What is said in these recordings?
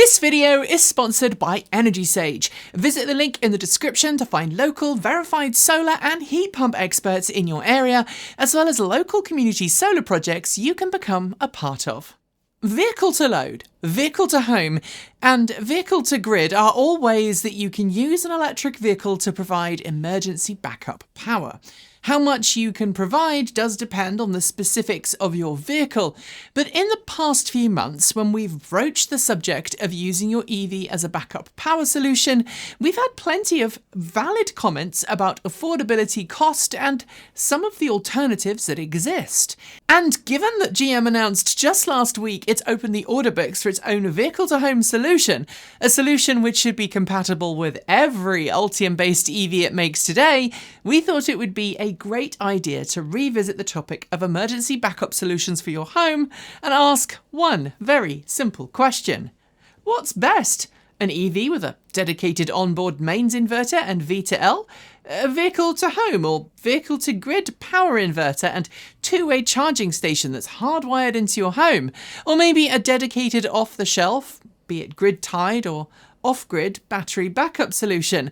This video is sponsored by Energy Sage. Visit the link in the description to find local, verified solar and heat pump experts in your area, as well as local community solar projects you can become a part of. Vehicle to load, vehicle to home, and vehicle to grid are all ways that you can use an electric vehicle to provide emergency backup power. How much you can provide does depend on the specifics of your vehicle, but in the past few months, when we've broached the subject of using your EV as a backup power solution, we've had plenty of valid comments about affordability, cost, and some of the alternatives that exist. And given that GM announced just last week it's opened the order books for its own vehicle-to-home solution, a solution which should be compatible with every Ultium-based EV it makes today, we thought it would be a great idea to revisit the topic of emergency backup solutions for your home and ask one very simple question. What's best? An EV with a dedicated onboard mains inverter and V2L? A vehicle to home or vehicle to grid power inverter and two-way charging station that's hardwired into your home? Or maybe a dedicated off-the-shelf, be it grid-tied or off-grid battery backup solution?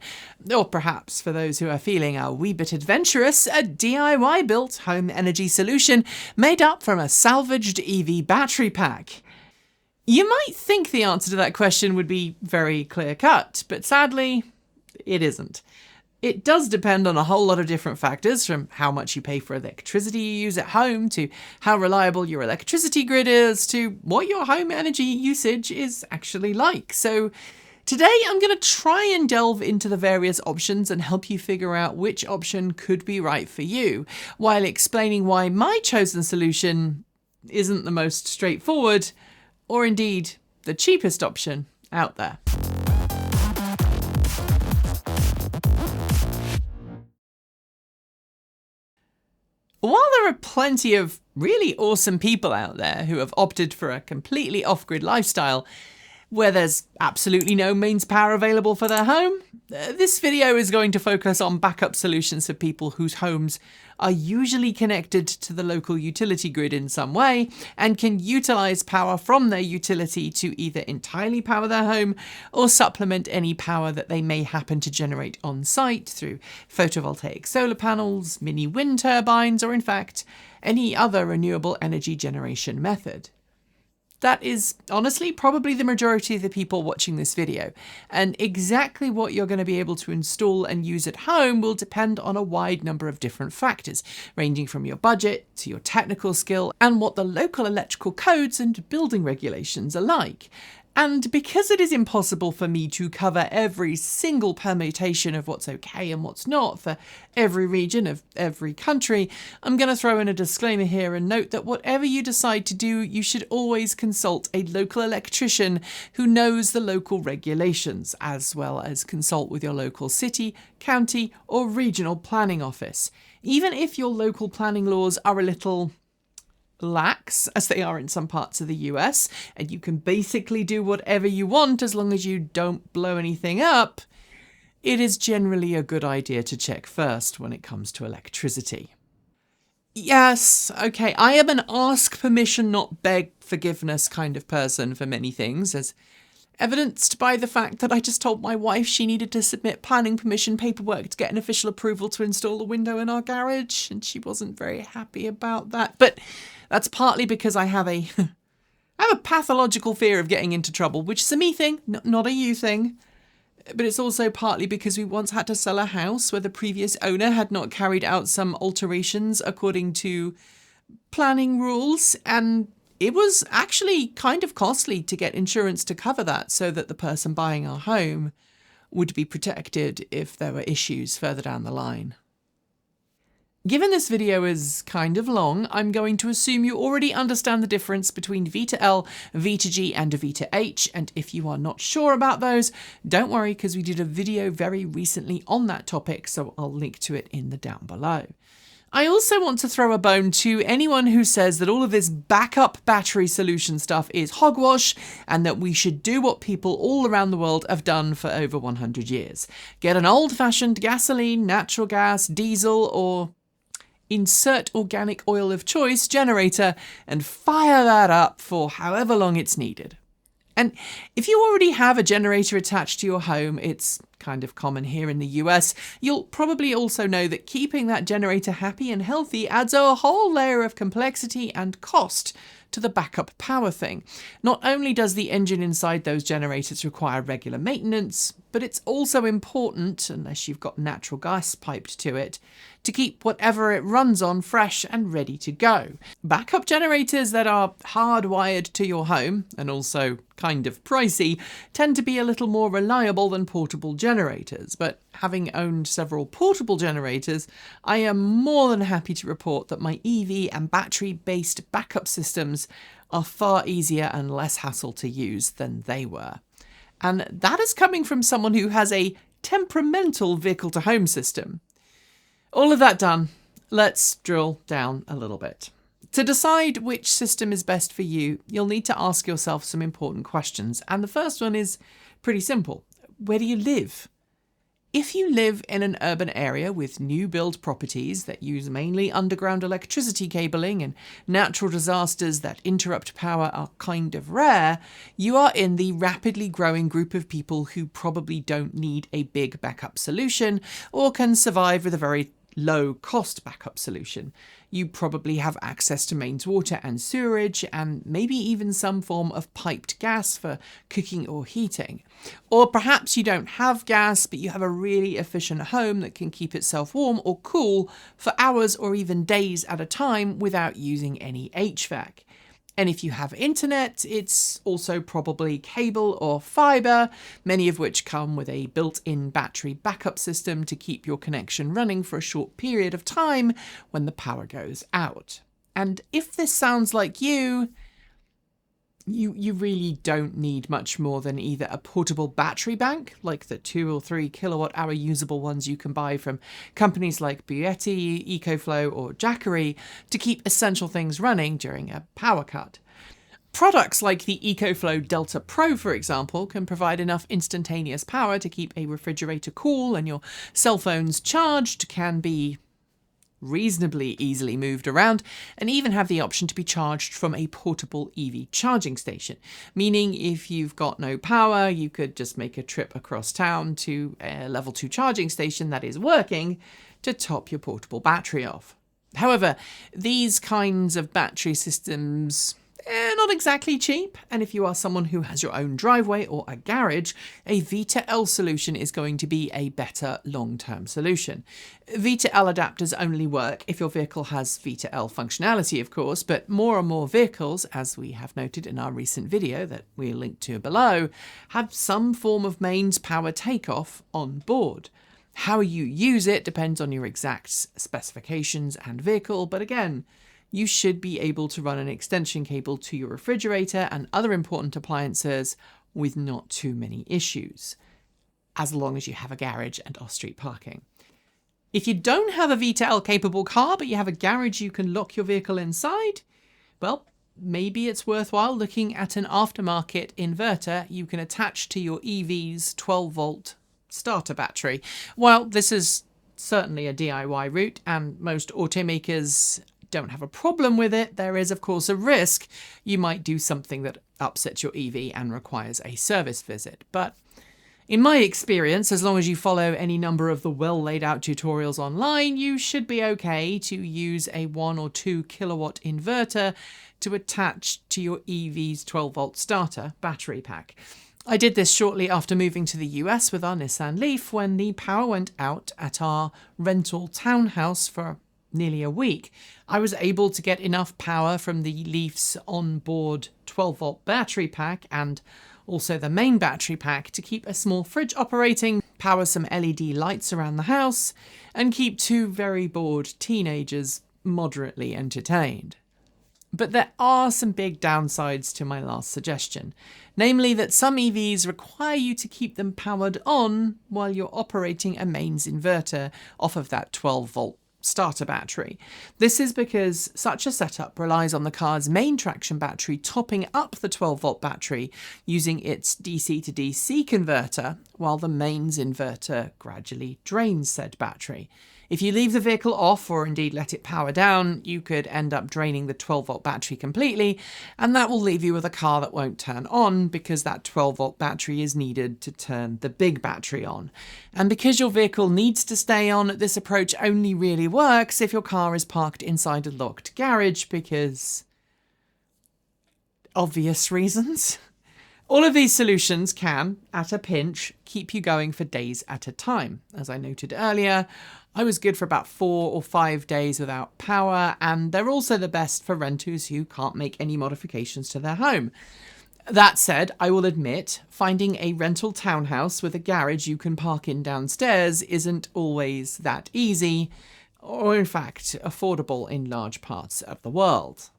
Or perhaps, for those who are feeling a wee bit adventurous, a DIY-built home energy solution made up from a salvaged EV battery pack? You might think the answer to that question would be very clear-cut, but sadly, it isn't. It does depend on a whole lot of different factors, from how much you pay for electricity you use at home, to how reliable your electricity grid is, to what your home energy usage is actually like. So today I'm going to try and delve into the various options and help you figure out which option could be right for you, while explaining why my chosen solution isn't the most straightforward, or indeed the cheapest option out there. While there are plenty of really awesome people out there who have opted for a completely off-grid lifestyle, where there's absolutely no mains power available for their home, this video is going to focus on backup solutions for people whose homes are usually connected to the local utility grid in some way and can utilize power from their utility to either entirely power their home or supplement any power that they may happen to generate on site through photovoltaic solar panels, mini wind turbines, or in fact, any other renewable energy generation method. That is honestly probably the majority of the people watching this video, and exactly what you're going to be able to install and use at home will depend on a wide number of different factors, ranging from your budget to your technical skill and what the local electrical codes and building regulations are like. And because it is impossible for me to cover every single permutation of what's okay and what's not for every region of every country, I'm going to throw in a disclaimer here and note that whatever you decide to do, you should always consult a local electrician who knows the local regulations, as well as consult with your local city, county, or regional planning office. Even if your local planning laws are a little lax, as they are in some parts of the US, and you can basically do whatever you want as long as you don't blow anything up, it is generally a good idea to check first when it comes to electricity. Yes, okay, I am an ask permission, not beg forgiveness kind of person for many things, as evidenced by the fact that I just told my wife she needed to submit planning permission paperwork to get an official approval to install a window in our garage, and she wasn't very happy about that. But that's partly because I have a pathological fear of getting into trouble, which is a me thing, not a you thing. But it's also partly because we once had to sell a house where the previous owner had not carried out some alterations according to planning rules, and it was actually kind of costly to get insurance to cover that so that the person buying our home would be protected if there were issues further down the line. Given this video is kind of long, I'm going to assume you already understand the difference between V2L, V2G, and a V2H, and if you are not sure about those, don't worry because we did a video very recently on that topic, so I'll link to it in the down below. I also want to throw a bone to anyone who says that all of this backup battery solution stuff is hogwash and that we should do what people all around the world have done for over 100 years. Get an old-fashioned gasoline, natural gas, diesel, or insert organic oil of choice generator and fire that up for however long it's needed. And if you already have a generator attached to your home, it's kind of common here in the US, you'll probably also know that keeping that generator happy and healthy adds a whole layer of complexity and cost to the backup power thing. Not only does the engine inside those generators require regular maintenance, but it's also important, unless you've got natural gas piped to it, to keep whatever it runs on fresh and ready to go. Backup generators that are hardwired to your home, and also kind of pricey, tend to be a little more reliable than portable generators, but having owned several portable generators, I am more than happy to report that my EV and battery-based backup systems are far easier and less hassle to use than they were. And that is coming from someone who has a temperamental vehicle-to-home system. All of that done, let's drill down a little bit. To decide which system is best for you, you'll need to ask yourself some important questions. And the first one is pretty simple. Where do you live? If you live in an urban area with new build properties that use mainly underground electricity cabling and natural disasters that interrupt power are kind of rare, you are in the rapidly growing group of people who probably don't need a big backup solution or can survive with a very low-cost backup solution. You probably have access to mains water and sewerage, and maybe even some form of piped gas for cooking or heating. Or perhaps you don't have gas, but you have a really efficient home that can keep itself warm or cool for hours or even days at a time without using any HVAC. And if you have internet, it's also probably cable or fibre, many of which come with a built-in battery backup system to keep your connection running for a short period of time when the power goes out. And if this sounds like you really don't need much more than either a portable battery bank, like the 2 or 3 kilowatt hour usable ones you can buy from companies like Bugatti, EcoFlow or Jackery, to keep essential things running during a power cut. Products like the EcoFlow Delta Pro, for example, can provide enough instantaneous power to keep a refrigerator cool, and your cell phones charged can be reasonably easily moved around, and even have the option to be charged from a portable EV charging station, meaning if you've got no power, you could just make a trip across town to a level 2 charging station that is working to top your portable battery off. However, these kinds of battery systems not exactly cheap, and if you are someone who has your own driveway or a garage, a V2L solution is going to be a better long-term solution. V2L adapters only work if your vehicle has V2L functionality, of course, but more and more vehicles, as we have noted in our recent video that we'll link to below, have some form of mains power takeoff on board. How you use it depends on your exact specifications and vehicle, but again, you should be able to run an extension cable to your refrigerator and other important appliances with not too many issues, as long as you have a garage and off-street parking. If you don't have a V2L capable car, but you have a garage you can lock your vehicle inside, well, maybe it's worthwhile looking at an aftermarket inverter you can attach to your EV's 12-volt starter battery. While this is certainly a DIY route, and most automakers don't have a problem with it, there is of course a risk you might do something that upsets your EV and requires a service visit. But in my experience, as long as you follow any number of the well laid out tutorials online, you should be okay to use a 1 or 2 kilowatt inverter to attach to your EV's 12-volt starter battery pack. I did this shortly after moving to the US with our Nissan Leaf when the power went out at our rental townhouse for nearly a week. I was able to get enough power from the Leaf's onboard 12-volt battery pack and also the main battery pack to keep a small fridge operating, power some LED lights around the house, and keep 2 very bored teenagers moderately entertained. But there are some big downsides to my last suggestion, namely that some EVs require you to keep them powered on while you're operating a mains inverter off of that 12-volt starter battery. This is because such a setup relies on the car's main traction battery topping up the 12-volt battery using its DC to DC converter, while the mains inverter gradually drains said battery. If you leave the vehicle off or indeed let it power down, you could end up draining the 12-volt battery completely, and that will leave you with a car that won't turn on because that 12-volt battery is needed to turn the big battery on. And because your vehicle needs to stay on, this approach only really works if your car is parked inside a locked garage because obvious reasons. All of these solutions can, at a pinch, keep you going for days at a time. As I noted earlier, I was good for about 4 or 5 days without power, and they're also the best for renters who can't make any modifications to their home. That said, I will admit, finding a rental townhouse with a garage you can park in downstairs isn't always that easy, or in fact, affordable in large parts of the world.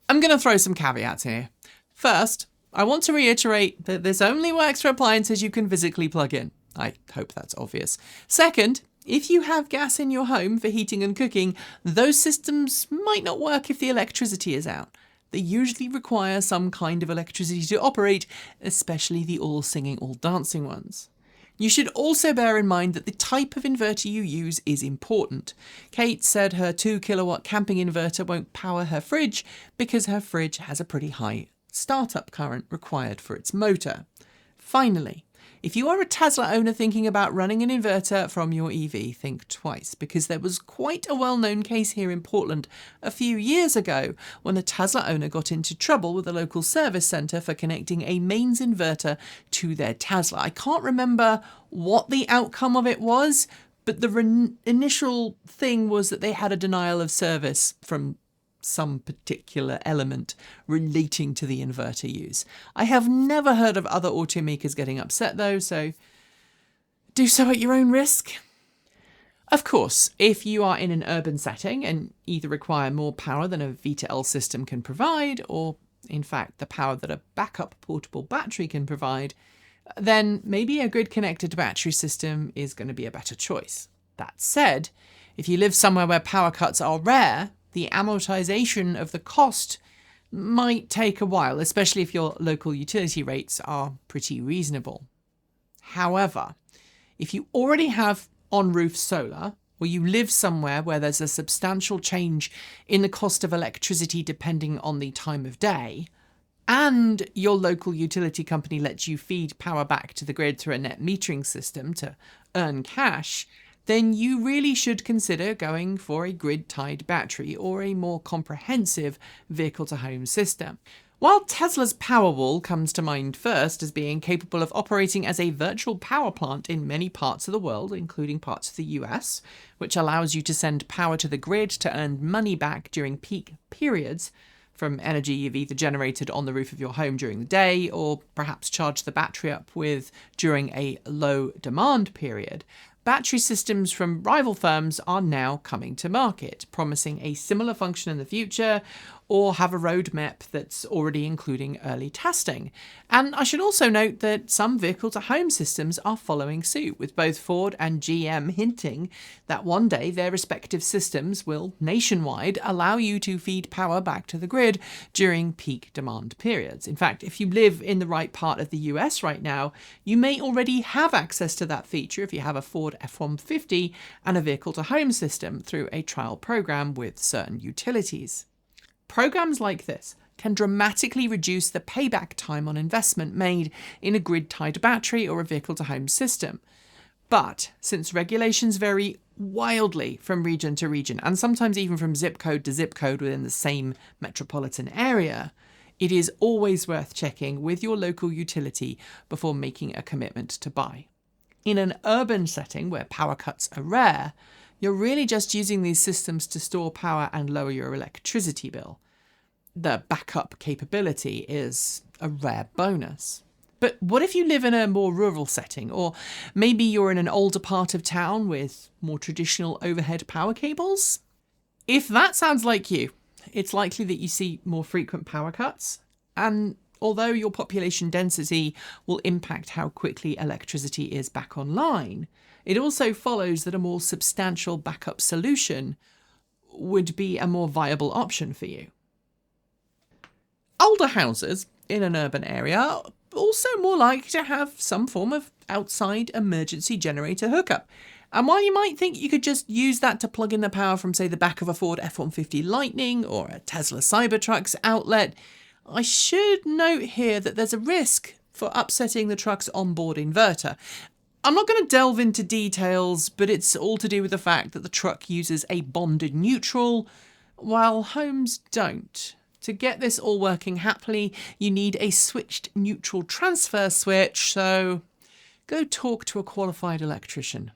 I'm going to throw some caveats here. First, I want to reiterate that this only works for appliances you can physically plug in. I hope that's obvious. Second, if you have gas in your home for heating and cooking, those systems might not work if the electricity is out. They usually require some kind of electricity to operate, especially the all-singing, all-dancing ones. You should also bear in mind that the type of inverter you use is important. Kate said her 2 kilowatt camping inverter won't power her fridge because her fridge has a pretty high startup current required for its motor. Finally, if you are a Tesla owner thinking about running an inverter from your EV, think twice, because there was quite a well-known case here in Portland a few years ago when a Tesla owner got into trouble with a local service centre for connecting a mains inverter to their Tesla. I can't remember what the outcome of it was, but the initial thing was that they had a denial of service from some particular element relating to the inverter use. I have never heard of other automakers getting upset though, so do so at your own risk. Of course, if you are in an urban setting and either require more power than a V2L system can provide, or in fact the power that a backup portable battery can provide, then maybe a grid-connected battery system is going to be a better choice. That said, if you live somewhere where power cuts are rare, the amortization of the cost might take a while, especially if your local utility rates are pretty reasonable. However, if you already have on-roof solar, or you live somewhere where there's a substantial change in the cost of electricity depending on the time of day, and your local utility company lets you feed power back to the grid through a net metering system to earn cash, then you really should consider going for a grid-tied battery or a more comprehensive vehicle-to-home system. While Tesla's Powerwall comes to mind first as being capable of operating as a virtual power plant in many parts of the world, including parts of the US, which allows you to send power to the grid to earn money back during peak periods, from energy you've either generated on the roof of your home during the day or perhaps charge the battery up with during a low demand period, battery systems from rival firms are now coming to market, promising a similar function in the future, or have a roadmap that's already including early testing. And I should also note that some vehicle-to-home systems are following suit, with both Ford and GM hinting that one day their respective systems will, nationwide, allow you to feed power back to the grid during peak demand periods. In fact, if you live in the right part of the US right now, you may already have access to that feature if you have a Ford F-150 and a vehicle-to-home system through a trial program with certain utilities. Programs like this can dramatically reduce the payback time on investment made in a grid-tied battery or a vehicle-to-home system. But since regulations vary wildly from region to region, and sometimes even from zip code to zip code within the same metropolitan area, it is always worth checking with your local utility before making a commitment to buy. In an urban setting where power cuts are rare, you're really just using these systems to store power and lower your electricity bill. The backup capability is a rare bonus. But what if you live in a more rural setting, or maybe you're in an older part of town with more traditional overhead power cables? If that sounds like you, it's likely that you see more frequent power cuts, and although your population density will impact how quickly electricity is back online, it also follows that a more substantial backup solution would be a more viable option for you. Older houses in an urban area are also more likely to have some form of outside emergency generator hookup. And while you might think you could just use that to plug in the power from, say, the back of a Ford F-150 Lightning or a Tesla Cybertruck's outlet, I should note here that there's a risk for upsetting the truck's onboard inverter. I'm not going to delve into details, but it's all to do with the fact that the truck uses a bonded neutral, while homes don't. To get this all working happily, you need a switched neutral transfer switch, so go talk to a qualified electrician.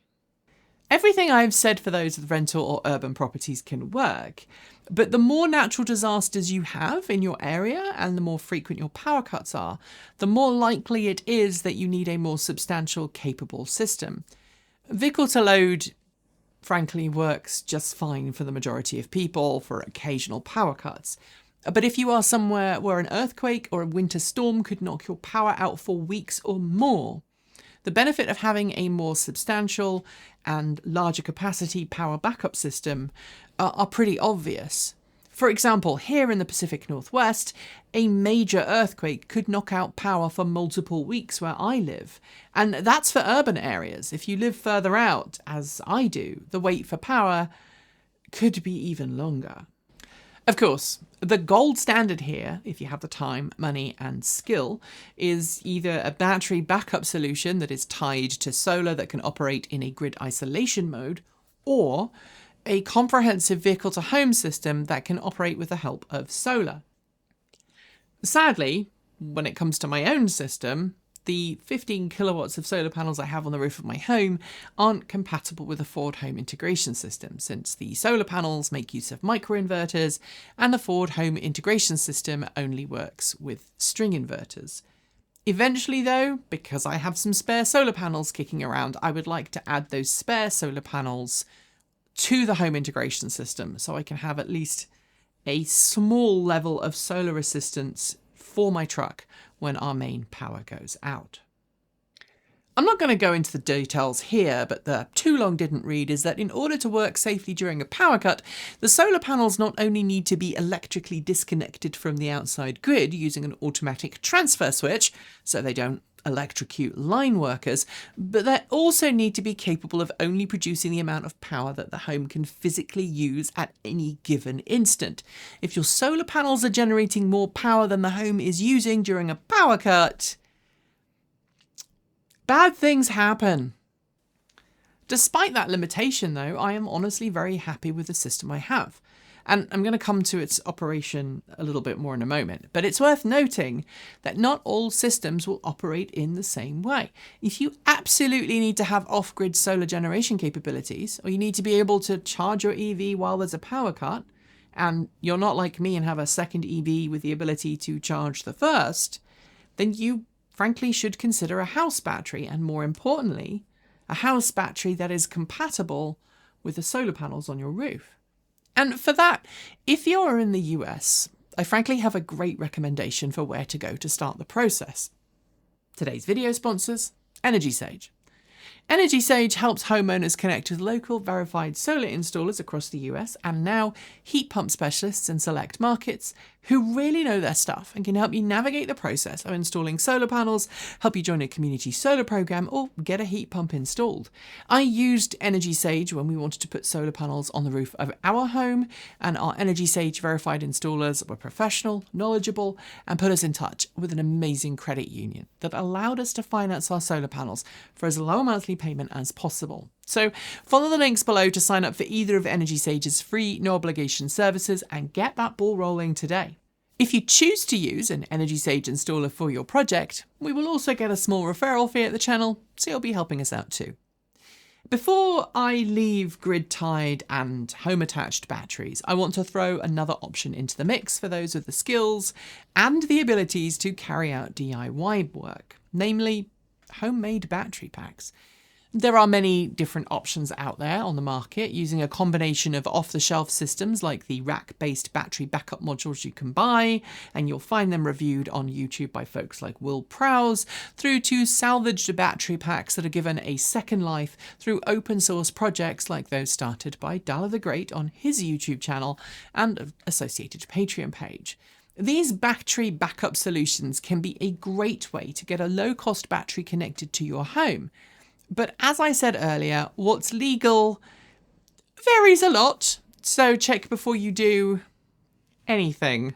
Everything I've said for those with rental or urban properties can work, but the more natural disasters you have in your area and the more frequent your power cuts are, the more likely it is that you need a more substantial, capable system. Vehicle to load, frankly, works just fine for the majority of people for occasional power cuts. But if you are somewhere where an earthquake or a winter storm could knock your power out for weeks or more, the benefit of having a more substantial and larger capacity power backup system are pretty obvious. For example, here in the Pacific Northwest, a major earthquake could knock out power for multiple weeks where I live. And that's for urban areas. If you live further out, as I do, the wait for power could be even longer. Of course, the gold standard here, if you have the time, money and skill, is either a battery backup solution that is tied to solar that can operate in a grid isolation mode, or a comprehensive vehicle-to-home system that can operate with the help of solar. Sadly, when it comes to my own system, the 15 kilowatts of solar panels I have on the roof of my home aren't compatible with the Ford Home Integration System, since the solar panels make use of microinverters and the Ford Home Integration System only works with string inverters. Eventually though, because I have some spare solar panels kicking around, I would like to add those spare solar panels to the Home Integration System so I can have at least a small level of solar assistance for my truck when our main power goes out. I'm not going to go into the details here, but the too long didn't read is that in order to work safely during a power cut, the solar panels not only need to be electrically disconnected from the outside grid using an automatic transfer switch, so they don't electrocute line workers, but they also need to be capable of only producing the amount of power that the home can physically use at any given instant. If your solar panels are generating more power than the home is using during a power cut, bad things happen. Despite that limitation though, I am honestly very happy with the system I have. And I'm going to come to its operation a little bit more in a moment, but it's worth noting that not all systems will operate in the same way. If you absolutely need to have off-grid solar generation capabilities, or you need to be able to charge your EV while there's a power cut, and you're not like me and have a second EV with the ability to charge the first, then you frankly should consider a house battery, and more importantly, a house battery that is compatible with the solar panels on your roof. And for that, if you're in the US, I frankly have a great recommendation for where to go to start the process. Today's video sponsors, EnergySage. EnergySage helps homeowners connect with local verified solar installers across the US and now heat pump specialists in select markets who really know their stuff and can help you navigate the process of installing solar panels, help you join a community solar program, or get a heat pump installed. I used EnergySage when we wanted to put solar panels on the roof of our home, and our EnergySage verified installers were professional, knowledgeable, and put us in touch with an amazing credit union that allowed us to finance our solar panels for as low a monthly payment as possible. So follow the links below to sign up for either of EnergySage's free no obligation services and get that ball rolling today. If you choose to use an EnergySage installer for your project, we will also get a small referral fee at the channel, so you'll be helping us out too. Before I leave grid-tied and home-attached batteries, I want to throw another option into the mix for those with the skills and the abilities to carry out DIY work, namely homemade battery packs. There are many different options out there on the market using a combination of off-the-shelf systems like the rack-based battery backup modules you can buy, and you'll find them reviewed on YouTube by folks like Will Prowse, through to salvaged battery packs that are given a second life through open source projects like those started by Dalla the Great on his YouTube channel and associated Patreon page. These battery backup solutions can be a great way to get a low-cost battery connected to your home. But as I said earlier, what's legal varies a lot, so check before you do anything.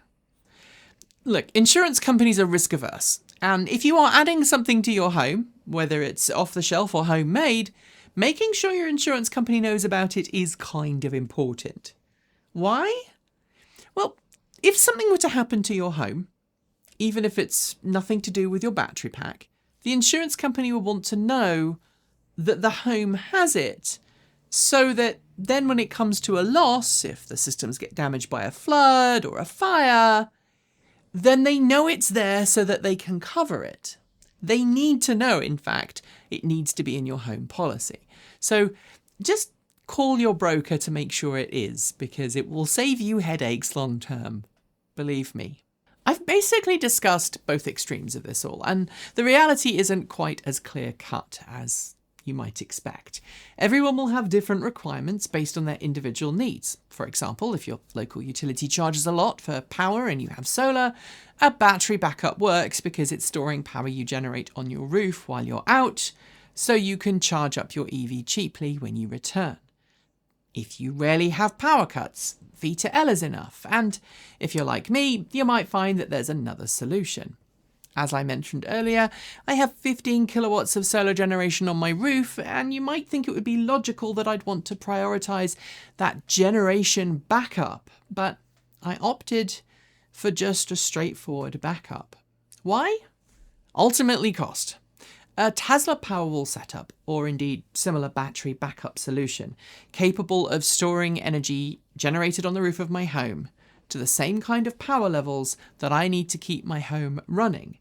Look, insurance companies are risk averse, and if you are adding something to your home, whether it's off the shelf or homemade, making sure your insurance company knows about it is kind of important. Why? Well, if something were to happen to your home, even if it's nothing to do with your battery pack, the insurance company will want to know that the home has it, so that then when it comes to a loss, if the systems get damaged by a flood or a fire, then they know it's there so that they can cover it. They need to know, in fact, it needs to be in your home policy. So just call your broker to make sure it is, because it will save you headaches long term. Believe me. I've basically discussed both extremes of this all, and the reality isn't quite as clear-cut as you might expect. Everyone will have different requirements based on their individual needs. For example, if your local utility charges a lot for power and you have solar, a battery backup works because it's storing power you generate on your roof while you're out, so you can charge up your EV cheaply when you return. If you rarely have power cuts, V2L is enough, and if you're like me, you might find that there's another solution. As I mentioned earlier, I have 15 kilowatts of solar generation on my roof, and you might think it would be logical that I'd want to prioritise that generation backup, but I opted for just a straightforward backup. Why? Ultimately cost. A Tesla Powerwall setup, or indeed similar battery backup solution, capable of storing energy generated on the roof of my home to the same kind of power levels that I need to keep my home running,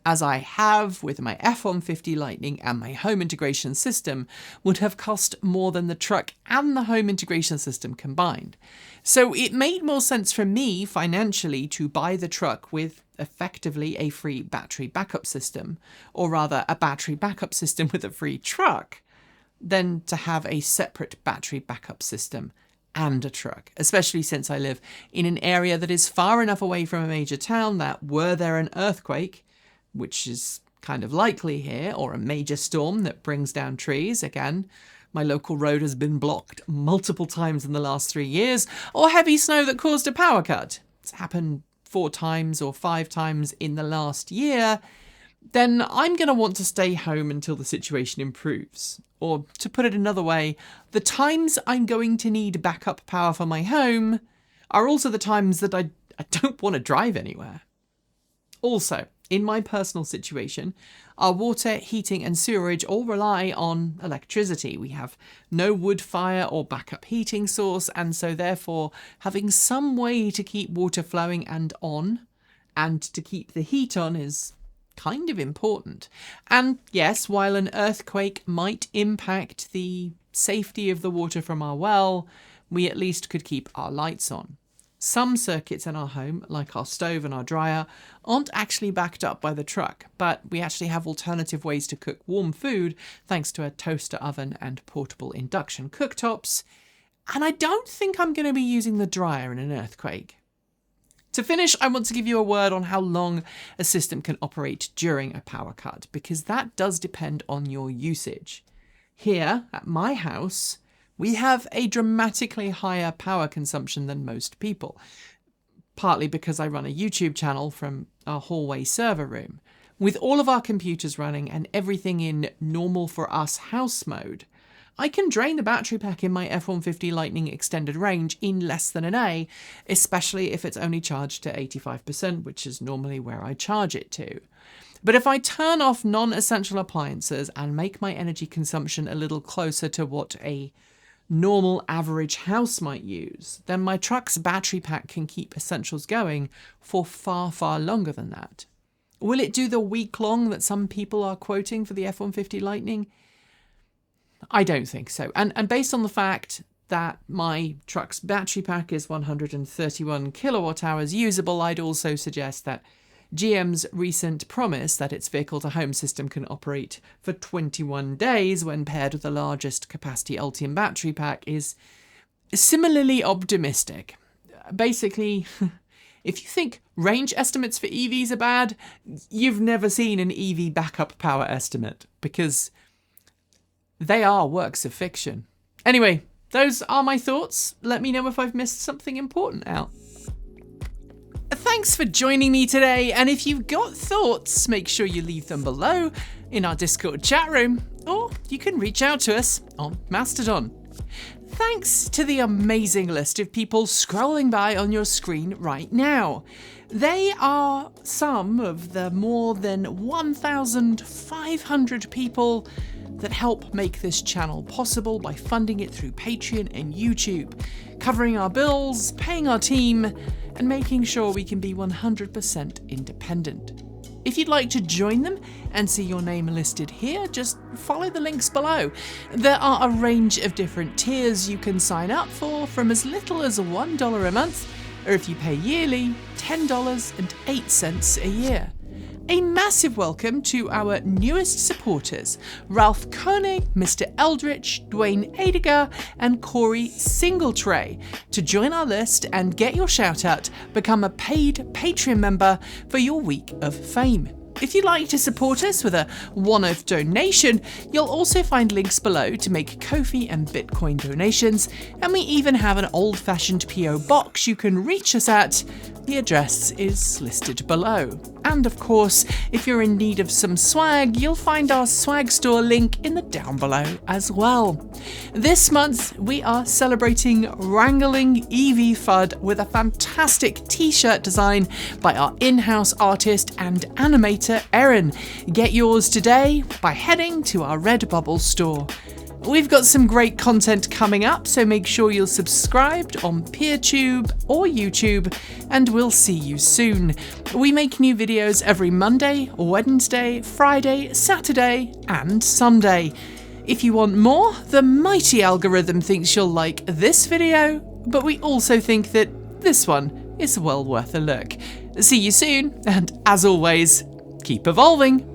as I have with my F-150 Lightning and my home integration system, would have cost more than the truck and the home integration system combined. So it made more sense for me financially to buy the truck with effectively a free battery backup system, or rather a battery backup system with a free truck, than to have a separate battery backup system and a truck, especially since I live in an area that is far enough away from a major town that were there an earthquake, which is kind of likely here, or a major storm that brings down trees, again, my local road has been blocked multiple times in the last 3 years, or heavy snow that caused a power cut. It's happened 4 times or 5 times in the last year, then I'm going to want to stay home until the situation improves. Or, to put it another way, the times I'm going to need backup power for my home are also the times that I don't want to drive anywhere. Also, in my personal situation, our water, heating and sewerage all rely on electricity. We have no wood fire or backup heating source, and so therefore having some way to keep water flowing and on, and to keep the heat on, is kind of important. And yes, while an earthquake might impact the safety of the water from our well, we at least could keep our lights on. Some circuits in our home, like our stove and our dryer, aren't actually backed up by the truck, but we actually have alternative ways to cook warm food thanks to a toaster oven and portable induction cooktops, and I don't think I'm going to be using the dryer in an earthquake. To finish, I want to give you a word on how long a system can operate during a power cut, because that does depend on your usage. Here, at my house, we have a dramatically higher power consumption than most people, partly because I run a YouTube channel from our hallway server room. With all of our computers running and everything in normal for us house mode, I can drain the battery pack in my F-150 Lightning extended range in less than an A, especially if it's only charged to 85%, which is normally where I charge it to. But if I turn off non-essential appliances and make my energy consumption a little closer to what a normal average house might use, then my truck's battery pack can keep essentials going for far, far longer than that. Will it do the week long that some people are quoting for the F-150 Lightning? I don't think so. And based on the fact that my truck's battery pack is 131 kilowatt hours usable, I'd also suggest that GM's recent promise that its vehicle-to-home system can operate for 21 days when paired with the largest capacity Ultium battery pack is similarly optimistic. Basically, if you think range estimates for EVs are bad, you've never seen an EV backup power estimate, because They are works of fiction. Anyway, those are my thoughts. Let me know if I've missed something important out. Thanks for joining me today, and if you've got thoughts, make sure you leave them below in our Discord chat room, or you can reach out to us on Mastodon. Thanks to the amazing list of people scrolling by on your screen right now. They are some of the more than 1,500 people that help make this channel possible by funding it through Patreon and YouTube, covering our bills, paying our team, and making sure we can be 100% independent. If you'd like to join them and see your name listed here, just follow the links below. There are a range of different tiers you can sign up for, from as little as $1 a month, or if you pay yearly, $10.08 a year. A massive welcome to our newest supporters, Ralph Koenig, Mr. Eldritch, Dwayne Adiger, and Corey Singletray. To join our list and get your shout out, become a paid Patreon member for your week of fame. If you'd like to support us with a one-off donation, you'll also find links below to make Ko-fi and Bitcoin donations, and we even have an old-fashioned PO box you can reach us at. The address is listed below. And of course, if you're in need of some swag, you'll find our swag store link in the down below as well. This month, we are celebrating Wrangling EV FUD with a fantastic t-shirt design by our in-house artist and animator, Erin. Get yours today by heading to our Redbubble store. We've got some great content coming up, so make sure you're subscribed on PeerTube or YouTube, and we'll see you soon. We make new videos every Monday, Wednesday, Friday, Saturday, and Sunday. If you want more, the mighty algorithm thinks you'll like this video, but we also think that this one is well worth a look. See you soon, and as always, keep evolving.